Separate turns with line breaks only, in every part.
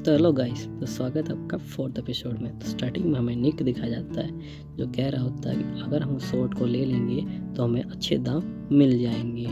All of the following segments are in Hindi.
तो हेलो गाइस, तो स्वागत है आपका फोर्थ एपिसोड में। तो स्टार्टिंग में हमें निक दिखाया जाता है जो कह रहा होता है कि अगर हम शॉर्ट को ले लेंगे तो हमें अच्छे दाम मिल जाएंगे।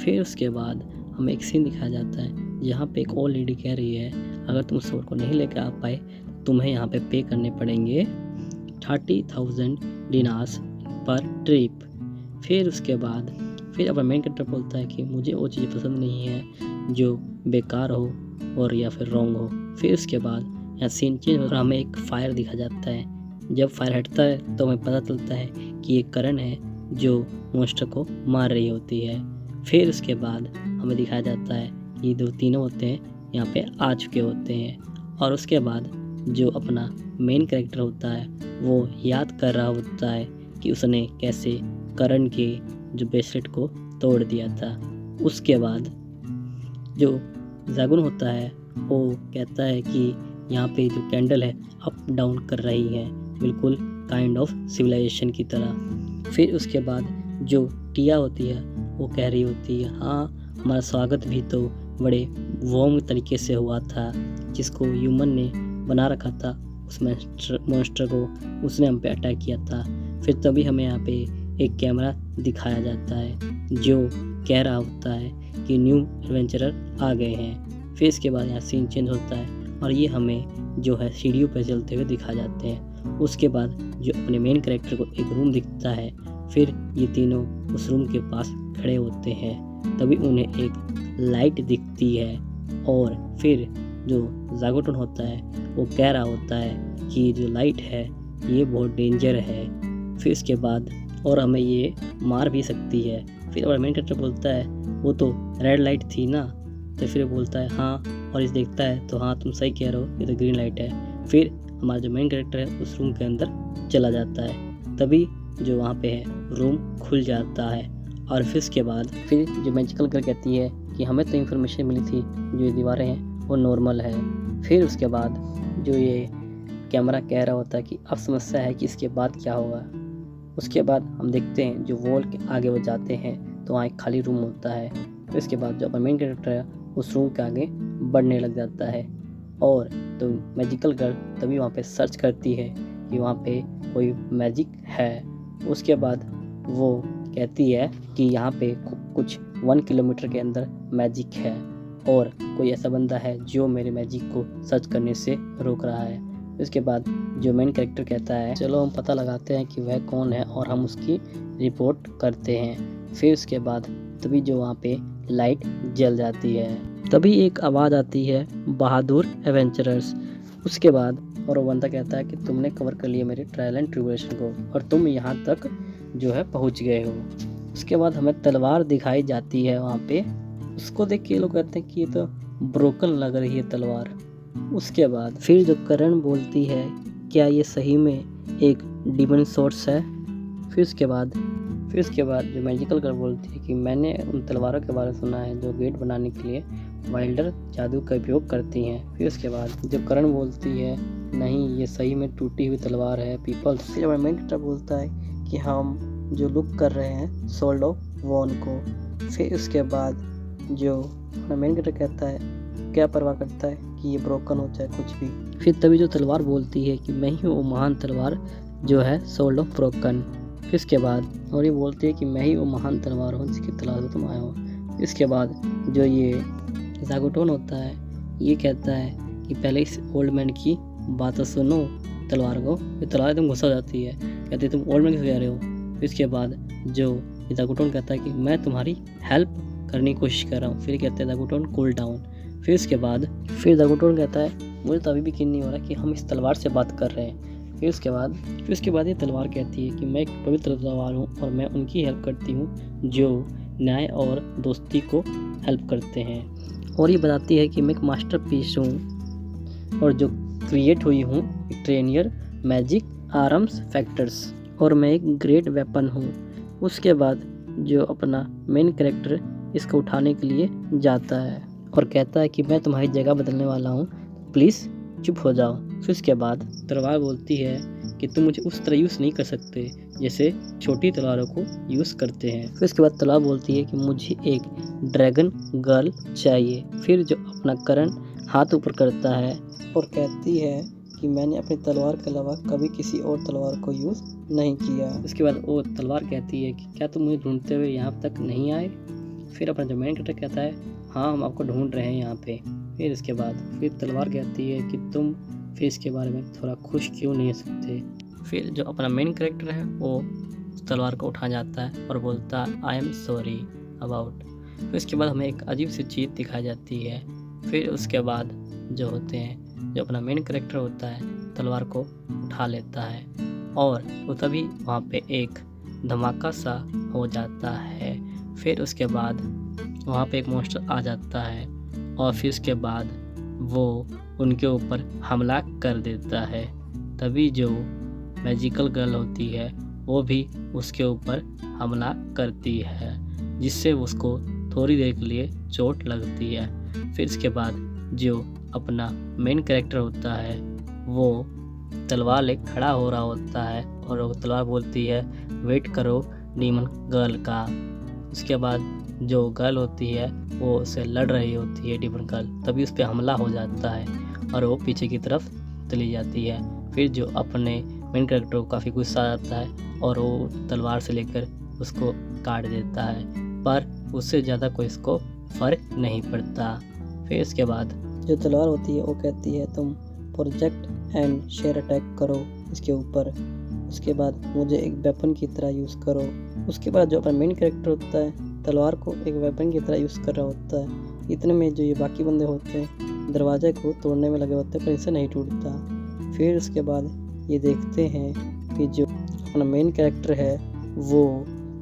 फिर उसके बाद हमें एक सीन दिखाया जाता है जहाँ पे एक ओल्ड लेडी कह रही है अगर तुम शॉर्ट को नहीं लेकर आ पाए तुम्हें यहाँ पे करने पड़ेंगे 30,000 डिनार्स पर ट्रिप। फिर उसके बाद अब मेन कैरेक्टर बोलता है कि मुझे वो चीज़ पसंद नहीं है जो बेकार हो और या फिर रॉन्ग हो। फिर उसके बाद यहाँ सीन चेंज और हमें एक फायर दिखा जाता है। जब फायर हटता है तो हमें पता चलता है कि ये करण है जो मॉन्स्टर को मार रही होती है। फिर उसके बाद हमें दिखाया जाता है कि जो तीनों होते हैं यहाँ पे आ चुके होते हैं और उसके बाद जो अपना मेन कैरेक्टर होता है वो याद कर रहा होता है कि उसने कैसे करण के जो ब्रेसलेट को तोड़ दिया था। उसके बाद जो जागुन होता है वो कहता है कि यहाँ पे जो कैंडल है अप डाउन कर रही है, बिल्कुल काइंड ऑफ सिविलाइजेशन की तरह। फिर उसके बाद जो टिया होती है वो कह रही होती है हाँ हमारा स्वागत भी तो बड़े वार्म तरीके से हुआ था, जिसको ह्यूमन ने बना रखा था उस मॉन्स्टर को उसने हम पे अटैक किया था। फिर तभी हमें यहाँ पे एक कैमरा दिखाया जाता है जो कह रहा होता है कि न्यू एडवेंचरर आ गए हैं। फिर इसके बाद यहाँ सीन चेंज होता है और ये हमें जो है सीढ़ियों पर चलते हुए दिखा जाते हैं। उसके बाद जो अपने मेन कैरेक्टर को एक रूम दिखता है, फिर ये तीनों उस रूम के पास खड़े होते हैं। तभी उन्हें एक लाइट दिखती है और फिर जो जागोटन होता है वो कह रहा होता है कि जो लाइट है ये बहुत डेंजर है। फिर इसके बाद और हमें ये मार भी सकती है। फिर हमारा मेन कैरेक्टर बोलता है वो तो रेड लाइट थी ना, तो फिर बोलता है हाँ, और इस देखता है तो हाँ तुम सही कह रहे हो ये तो ग्रीन लाइट है। फिर हमारा जो मेन कैरेक्टर है उस रूम के अंदर चला जाता है। तभी जो वहाँ पे है रूम खुल जाता है और फिर इसके बाद फिर जो मैजिकल गर्ल कहती है कि हमें तो इन्फॉर्मेशन मिली थी जो ये दीवारें हैं वो नॉर्मल है। फिर उसके बाद जो ये कैमरा कह रहा होता है कि अब समस्या है कि इसके बाद क्या होगा। उसके बाद हम देखते हैं जो वॉल के आगे वो जाते हैं तो वहाँ एक खाली रूम होता है। फिर इसके बाद जो अपना मेन कैरेक्टर है उस रूम के आगे बढ़ने लग जाता है और तो मैजिकल गर्ल तभी वहाँ पे सर्च करती है कि वहाँ पे कोई मैजिक है। उसके बाद वो कहती है कि यहाँ पे कुछ 1 किलोमीटर के अंदर मैजिक है और कोई ऐसा बंदा है जो मेरे मैजिक को सर्च करने से रोक रहा है। इसके बाद जो मेन कैरेक्टर कहता है चलो हम पता लगाते हैं कि वह कौन है और हम उसकी रिपोर्ट करते हैं। फिर उसके बाद तभी जो वहाँ पे लाइट जल जाती है। तभी एक आवाज़ आती है बहादुर एवेंचरर्स। उसके बाद और वो बंदा कहता है कि तुमने कवर कर लिया मेरे ट्रायल एंड ट्रिब्यूलेशन को और तुम यहाँ तक जो है पहुँच गए हो। उसके बाद हमें तलवार दिखाई जाती है वहाँ पे। उसको देख के लोग कहते हैं कि ये तो ब्रोकन लग रही है तलवार। उसके बाद फिर जो करण बोलती है क्या ये सही में एक डीमन सोर्स है। फिर उसके बाद जो मैजिकल गर्ल बोलती है कि मैंने उन तलवारों के बारे में सुना है जो गेट बनाने के लिए वाइल्डर जादू का उपयोग करती हैं। फिर उसके बाद जो करण बोलती है नहीं ये सही में टूटी हुई तलवार है पीपल। फिर हमारा मेन कैरेक्टर बोलता है कि हम जो लुक कर रहे हैं सोल्ड ऑफ वॉन को। फिर उसके बाद जो हमारा मेन कैरेक्टर कहता है क्या परवाह करता है कि ये ब्रोकन हो चाहे कुछ भी। फिर तभी जो तलवार बोलती है कि मैं ही वो महान तलवार जो है सोल्ड ऑफ ब्रोकन। फिर इसके बाद और ये बोलती है कि मैं ही वो महान तलवार हूँ जिसकी तलाश में तुम आए हो। इसके बाद जो ये जागोटोन होता है ये कहता है कि पहले इस ओल्ड मैन की बात सुनो तलवार को। ये तलवार एकदम गुस्सा हो जाती है, कहती है तुम ओल्ड मैन किस कह रहे हो। फिर इसके बाद जो जागोटोन कहता है कि मैं तुम्हारी हेल्प करने की कोशिश कर रहा हूँ। फिर कहते हैं जागोटोन कूल डाउन। फिर इसके बाद फिर जागोटोन कहता है मुझे तो अभी भी यकीन नहीं हो रहा कि हम इस तलवार से बात कर रहे हैं। फिर उसके बाद ये तलवार कहती है कि मैं एक पवित्र तलवार हूँ और मैं उनकी हेल्प करती हूँ जो न्याय और दोस्ती को हेल्प करते हैं। और ये बताती है कि मैं एक मास्टर पीस हूँ और जो क्रिएट हुई हूँ एक ट्रेनियर मैजिक आर्म्स फैक्टर्स और मैं एक ग्रेट वेपन हूँ। उसके बाद जो अपना मेन कैरेक्टर इसको उठाने के लिए जाता है और कहता है कि मैं तुम्हारी जगह बदलने वाला हूँ, प्लीज़ चुप हो जाओ। फिर उसके बाद तलवार बोलती है कि तुम मुझे उस तरह यूज़ नहीं कर सकते जैसे छोटी तलवारों को यूज़ करते हैं। फिर उसके बाद तलवार बोलती है कि मुझे एक ड्रैगन गर्ल चाहिए। फिर जो अपना करण हाथ ऊपर करता है और कहती है कि मैंने अपनी तलवार के अलावा कभी किसी और तलवार को यूज़ नहीं किया। उसके बाद वो तलवार कहती है कि क्या तुम मुझे ढूंढते हुए यहाँ तक नहीं आए? फिर अपना जो मेन कैरेक्टर कहता है हाँ हम आपको ढूंढ रहे हैं यहाँ पे। फिर इसके बाद फिर तलवार कहती है कि तुम फिर इसके बारे में थोड़ा खुश क्यों नहीं हो सकते। फिर जो अपना मेन कैरेक्टर है वो तलवार को उठा जाता है और बोलता है आई एम सॉरी अबाउट। फिर उसके बाद हमें एक अजीब सी चीज़ दिखाई जाती है। फिर उसके बाद जो होते हैं जो अपना मेन कैरेक्टर होता है तलवार को उठा लेता है और वो तभी वहाँ पे एक धमाका सा हो जाता है। फिर उसके बाद वहाँ पे एक मॉन्स्टर आ जाता है और फिर उसके बाद वो उनके ऊपर हमला कर देता है। तभी जो मैजिकल गर्ल होती है वो भी उसके ऊपर हमला करती है जिससे उसको थोड़ी देर के लिए चोट लगती है। फिर इसके बाद जो अपना मेन कैरेक्टर होता है वो तलवार ले खड़ा हो रहा होता है और वो तलवार बोलती है वेट करो डीमन गर्ल का। उसके बाद जो गर्ल होती है वो उससे लड़ रही होती है डीमन गर्ल, तभी उस पर हमला हो जाता है और वो पीछे की तरफ चली जाती है। फिर जो अपने मेन कैरेक्टर को काफ़ी गुस्सा आ जाता है और वो तलवार से लेकर उसको काट देता है, पर उससे ज़्यादा कोई इसको फ़र्क नहीं पड़ता। फिर इसके बाद जो तलवार होती है वो कहती है तुम प्रोजेक्ट एंड शेयर अटैक करो इसके ऊपर, उसके बाद मुझे एक वेपन की तरह यूज़ करो। उसके बाद जो अपना मेन कैरेक्टर होता है तलवार को एक वेपन की तरह यूज़ कर रहा होता है। इतने में जो ये बाकी बंदे होते हैं दरवाजे को तोड़ने में लगे होते हैं पर इनसे नहीं टूटता। फिर उसके बाद ये देखते हैं कि जो अपना मेन कैरेक्टर है वो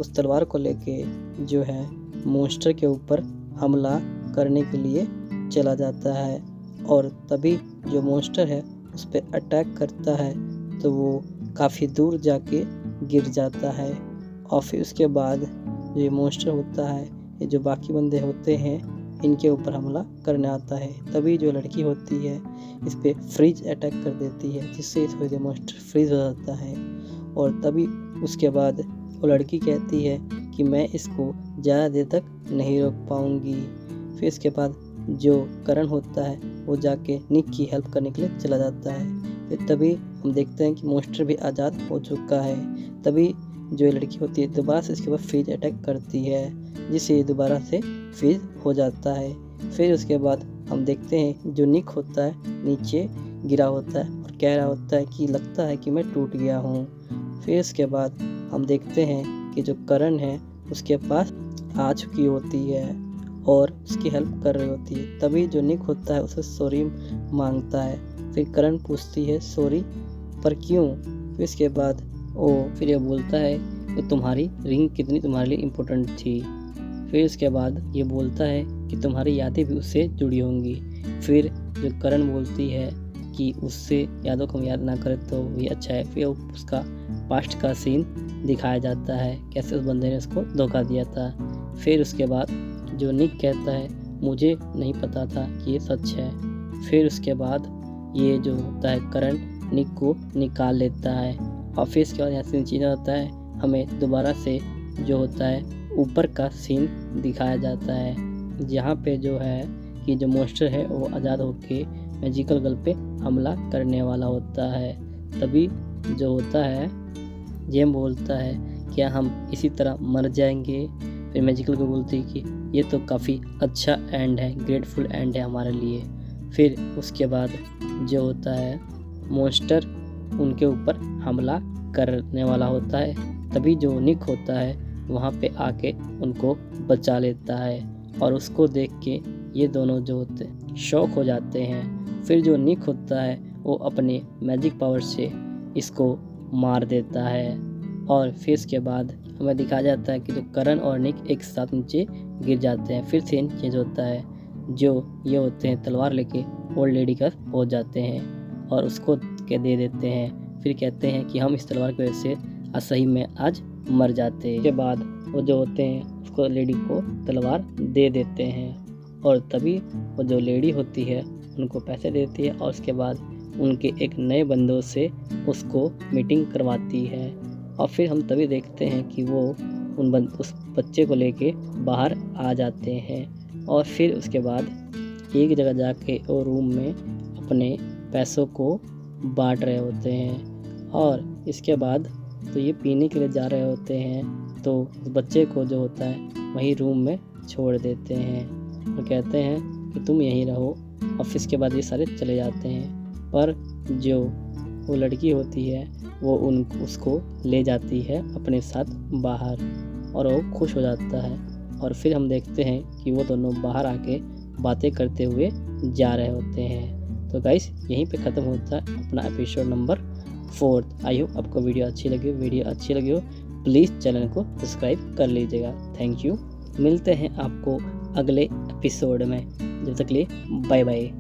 उस तलवार को लेके जो है मॉन्स्टर के ऊपर हमला करने के लिए चला जाता है और तभी जो मॉन्स्टर है उस पर अटैक करता है तो वो काफ़ी दूर जाके गिर जाता है। और फिर उसके बाद जो ये मॉन्स्टर होता है ये जो बाकी बंदे होते हैं इनके ऊपर हमला करने आता है। तभी जो लड़की होती है इस पर फ्रीज अटैक कर देती है जिससे थोड़ी देर मॉन्स्टर फ्रीज हो जाता है। और तभी उसके बाद वो लड़की कहती है कि मैं इसको ज़्यादा देर तक नहीं रोक पाऊँगी। फिर इसके बाद जो करण होता है वो जाके निक की हेल्प करने के लिए चला जाता है। फिर तभी हम देखते हैं कि मॉन्स्टर भी आज़ाद हो चुका है। तभी जो लड़की होती है दोबारा से इसके बाद फ्रीज अटैक करती है जिससे ये दोबारा से फ्रीज हो जाता है। फिर उसके बाद हम देखते हैं जो निक होता है नीचे गिरा होता है और कह रहा होता है कि लगता है कि मैं टूट गया हूँ। फिर इसके बाद हम देखते हैं कि जो करण है उसके पास आ चुकी होती है और उसकी हेल्प कर रही होती है। तभी जो निक होता है उसे सॉरी मांगता है। फिर करण पूछती है सॉरी पर क्यों? फिर इसके बाद वो फिर ये बोलता है कि तुम्हारी रिंग कितनी तुम्हारे लिए इम्पोर्टेंट थी। फिर इसके बाद ये बोलता है कि तुम्हारी यादें भी उससे जुड़ी होंगी। फिर जो करण बोलती है कि उससे यादों को हम याद ना करें तो ये अच्छा है। फिर उसका पास्ट का सीन दिखाया जाता है कैसे उस बंदे ने उसको धोखा दिया था। फिर उसके बाद जो निक कहता है मुझे नहीं पता था कि ये सच है। फिर उसके बाद ये जो होता है करण निक को निकाल लेता है और फिर इसके बाद यहाँ से चीज़ होता है हमें दोबारा से जो होता है ऊपर का सीन दिखाया जाता है जहाँ पे जो है कि जो मॉन्स्टर है वो आज़ाद होके मैजिकल गर्ल पे हमला करने वाला होता है। तभी जो होता है जेम बोलता है क्या हम इसी तरह मर जाएंगे? फिर मैजिकल गर्ल बोलती है कि ये तो काफ़ी अच्छा एंड है, ग्रेटफुल एंड है हमारे लिए। फिर उसके बाद जो होता है मॉन्स्टर उनके ऊपर हमला करने वाला होता है। तभी जो निक होता है वहाँ पे आके उनको बचा लेता है और उसको देख के ये दोनों जो होते हैं शॉक हो जाते हैं। फिर जो निक होता है वो अपने मैजिक पावर से इसको मार देता है और फिर इसके बाद हमें दिखाया जाता है कि जो करण और निक एक साथ नीचे गिर जाते हैं। फिर सीन चेंज होता है जो ये होते हैं तलवार लेके ओल्ड लेडी का पहुँच जाते हैं और उसको के दे देते हैं। फिर कहते हैं कि हम इस तलवार की वजह से असही में आज मर जाते हैं। उसके बाद वो जो होते हैं उसको लेडी को तलवार दे देते हैं और तभी वो जो लेडी होती है उनको पैसे देती है और उसके बाद उनके एक नए बंदों से उसको मीटिंग करवाती है। और फिर हम तभी देखते हैं कि वो उस बच्चे को लेके बाहर आ जाते हैं और फिर उसके बाद एक जगह जाके और रूम में अपने पैसों को बांट रहे होते हैं। और इसके बाद तो ये पीने के लिए जा रहे होते हैं, तो उस बच्चे को जो होता है वहीं रूम में छोड़ देते हैं और कहते हैं कि तुम यहीं रहो। ऑफिस के बाद ये सारे चले जाते हैं, पर जो वो लड़की होती है वो उसको ले जाती है अपने साथ बाहर और वो खुश हो जाता है। और फिर हम देखते हैं कि वो दोनों बाहर आके बातें करते हुए जा रहे होते हैं। तो गाइस यहीं पे ख़त्म होता है अपना एपिसोड नंबर 4। आई होप आपको वीडियो अच्छी लगी हो प्लीज़ चैनल को सब्सक्राइब कर लीजिएगा। Thank you. मिलते हैं आपको अगले एपिसोड में, जब तक के लिए बाय बाय।